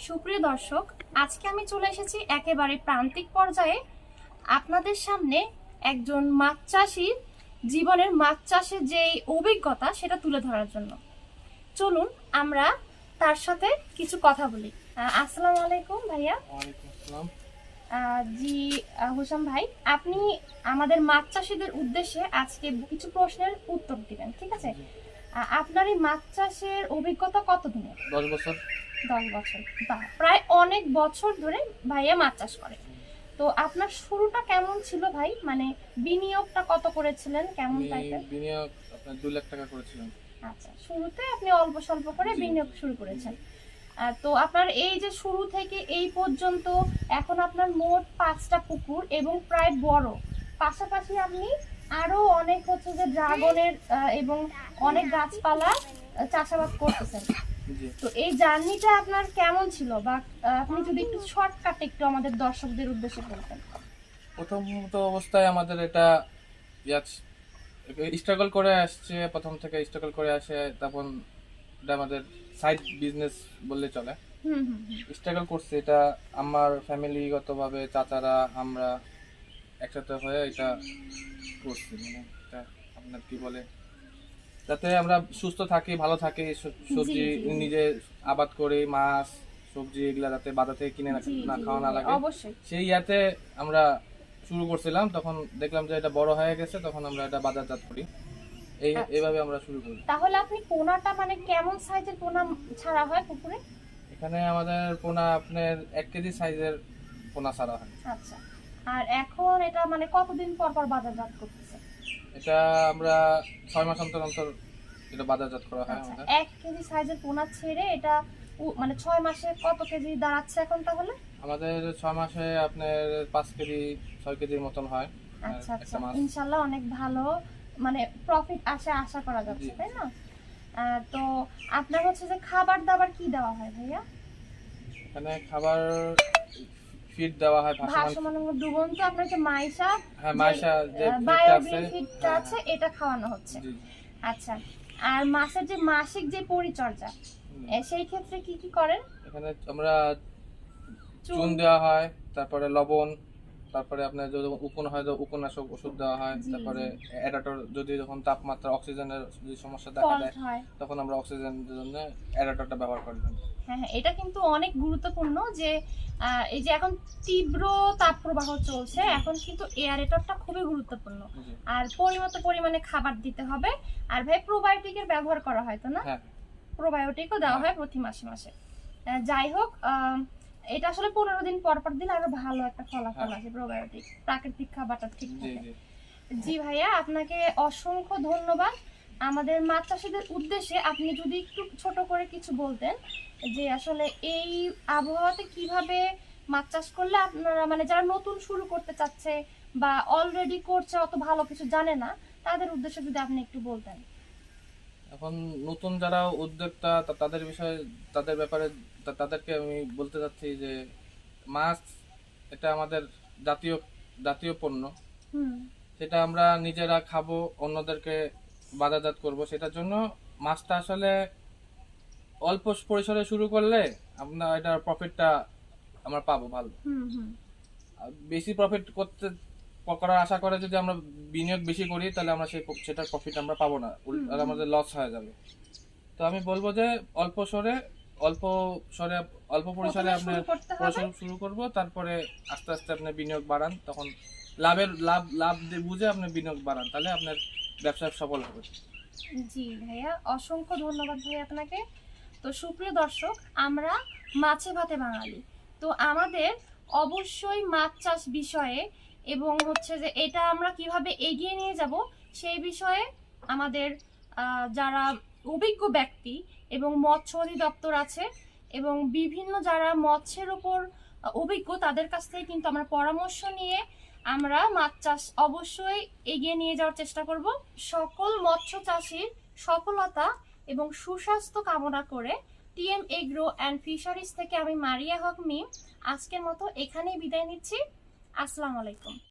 সুপ্রিয় দর্শক, আজকে আমি চলে এসেছি একেবারে প্রান্তিক পর্যায়ে আপনাদের সামনে একজন মাছ চাষির জীবনের মাছ চাষের যে অভিজ্ঞতা সেটা তুলে ধরার জন্য। চলুন আমরা তার সাথে কিছু কথা বলি। আসসালামু আলাইকুম ভাইয়া। ওয়ালাইকুম আসসালাম। জি, হোসাম ভাই, আপনি আমাদের মাছ চাষিদের উদ্দেশ্যে আজকে কিছু প্রশ্নের উত্তর দিবেন, ঠিক আছে? আপনার এই মাছ চাষের অভিজ্ঞতা কতদিনের? 10 বছর। 10 বছর, বাহ, প্রায় অনেক বছর ধরে ভাইয়া মাছ চাষ করে। তো আপনার শুরুটা কেমন ছিল ভাই? মানে বিনিয়োগটা কত করেছিলেন, কেমন আমি টাইপের? বিনিয়োগ আপনার 2 লাখ টাকা করেছিলাম। আচ্ছা, শুরুতে আপনি অল্প স্বল্প করে জি। বিনিয়োগ শুরু করেছেন। তো আপনার এই যে শুরু থেকে এই পর্যন্ত এখন আপনার মোট 5টা পুকুর এবং প্রায় বড়, পাশাপাশি আপনি আরো অনেক হচ্ছে যে ড্রাগনের এবং অনেক গাছপালা চাষাবাদ করতেছেন। জি। তো এই জার্নিটা আপনার কেমন ছিল, বা আপনি যদি একটু শর্টকাটে একটু আমাদের দর্শকদের উদ্দেশ্যে বলতেন। প্রথমত অবস্থায় আমাদের এটা স্ট্রাগল করে আসছে, প্রথম থেকে স্ট্রাগল করে আসে, তখন এটা আমাদের সাইড বিজনেস বললে চলে। হুম হুম স্ট্রাগল করছে এটা আমার ফ্যামিলিগতভাবে, চাচারা আমরা একসাথে হয়ে এটা করছি। মানে এটা আপনার কি বলে, যাতে আমরা সুস্থ থাকি, ভালো থাকি, সবজি জি, জি। নিজে আবাদ করি, মাছ সবজি এগুলা যাতে বাজার থেকে কিনে জি না জি খাওয়া না জি, লাগে, অবশ্যই। সেই ইয়াতে আমরা শুরু করছিলাম। তখন দেখলাম যে এটা বড় হয়ে গেছে, তখন আমরা এটা বাজারজাত করি। আচ্ছা, এইভাবে আমরা শুরু করি। তাহলে আপনি পোনাটা মানে কেমন সাইজের পোনা ছাড়া হয় পুকুরে? এখানে আমাদের পোনা আপনার 1 কেজি সাইজের পোনা ছাড়া হয়। আচ্ছা, আর এখন এটা মানে কতদিন পর পর বাজারজাত করতেছে? এটা আমরা 6 মাস অন্তর অন্তর এটা বাজারজাত করা হয় আচ্ছা, আমাদের। 1 কেজি সাইজের পোনা ছেড়ে এটা মানে 6 মাসে কত কেজি দাঁড়াচ্ছে এখন তাহলে? আমাদের 6 মাসে আপনার 5 কেজি 6 কেজির মতন হয় আচ্ছা আচ্ছা, একটা মাছ। ইনশাল্লাহ অনেক ভালো মানে প্রফিট আশা করা জি। যাচ্ছে, তাই না? তো আপনার হচ্ছে যে খাবার দাবার কি দেওয়া হয় ভাইয়া? এখানে খাবার ফিড দেওয়া হয়, ভাসমান। ভাসমান ডুবন্ত আপনার যে মাইশা, হ্যাঁ, মাইশা যে ফিডটা আছে। বায়োগ্রিন ফিডটা হ্যাঁ, আছে, হ্যাঁ। এটা খাওয়ানো হচ্ছে। জি। আচ্ছা, আর মাছের যে মাসিক যে পরিচর্যা, হুম। সেই ক্ষেত্রে কি কি করেন? এখানে আমরা চুন? চুন দেওয়া হয়, তারপরে লবণ, তারপরে আপনার যদি উকুন হয় তো উকুনাশক ওষুধ দেওয়া হয়, জি তারপরে জি, অ্যাডাটর যদি যখন তাপমাত্রা অক্সিজেনের যদি সমস্যা দেখা ফল্ট দেয়, হয়। তখন আমরা অক্সিজেনের জন্য অ্যাডাটরটা ব্যবহার করি। হ্যাঁ হ্যাঁ, এটা কিন্তু অনেক গুরুত্বপূর্ণ যে এই যে এখন তীব্র তাপপ্রবাহ চলছে, এখন কিন্তু এয়ারেটরটা খুবই গুরুত্বপূর্ণ। জি। আর পরিমিত পরিমাণে খাবার দিতে হবে। আর ভাই, প্রোবায়োটিকের ব্যবহার করা হয় তো না? হ্যাঁ। প্রোবায়োটিকও দেওয়া হয় প্রতি মাসে মাসে। যাই হোক, এটা আসলে 15 দিন পর পর দিলে আরো ভালো একটা ফলাফল হ্যাঁ। আসে। প্রোবায়োটিক প্রাকৃতিক খাবারটা ঠিক জি। থাকে। জি। জি ভাইয়া, আপনাকে অসংখ্য ধন্যবাদ। আমাদের মাছ চাষিদের উদ্দেশ্যে আপনি যদি একটু ছোট করে কিছু বলতেন যে আসলে এই আবহাওয়াতে কিভাবে মাছ চাষ করলে আপনারা মানে যারা নতুন শুরু করতে চাচ্ছে বা অলরেডি করছে অত ভালো কিছু জানে না, তাদের উদ্দেশ্যে যদি আপনি একটু বলতেন। এখন নতুন যারা উদ্যোক্তা তাদের বিষয়ে, তাদের ব্যাপারে তাদেরকে আমি বলতে চাচ্ছি যে মাছ এটা আমাদের জাতীয় জাতীয় পণ্য। হুম সেটা আমরা নিজেরা খাবো, অন্যদেরকে বাজারজাত করব। সেটার জন্য মাছটা আসলে অল্প পরিসরে শুরু করলে আমরা এটার প্রফিটটা আমরা পাবো ভালো। হুম হুম আর বেশি প্রফিট করার আশা করে যদি আমরা বিনিয়োগ বেশি করি, তাহলে আমরা সেটার প্রফিট আমরা পাবো না, আর আমাদের লস হয়ে যাবে। তো আমি বলবো যে অল্প সরে অল্প সরে অল্প পরিসরে প্রথমে আপনার শুরু করতে হবে। শুরু করব, তারপরে আস্তে আস্তে আপনি বিনিয়োগ বাড়ান, তখন লাভ বুঝে আপনি বিনিয়োগ বাড়ান, তাহলে আপনার ব্যবসা সফল হবে। জি ভাইয়া, অসংখ্য ধন্যবাদ ভাই আপনাকে। তো সুপ্রিয় দর্শক, আমরা মাছে ভাতে বাঙালি। তো আমাদের অবশ্যই মাছ চাষ বিষয়ে এবং হচ্ছে যে এটা আমরা কিভাবে এগিয়ে নিয়ে যাব সেই বিষয়ে আমাদের যারা অভিজ্ঞ ব্যক্তি এবং মৎস্য অধিদপ্তর আছে এবং বিভিন্ন যারা মৎস্যের উপর অভিজ্ঞ, তাদের কাছ থেকে কিন্তু আমরা পরামর্শ নিয়ে আমরা মাছ চাষ অবশ্যই এগিয়ে নিয়ে যাওয়ার চেষ্টা করব। সকল মৎস্য চাষীর সফলতা এবং সুস্বাস্থ্য কামনা করে টিএম এগ্রো অ্যান্ড ফিশারিজ থেকে আমি মারিয়া হক মিম আজকের মতো এখানেই বিদায় নিচ্ছি। আসসালামু আলাইকুম।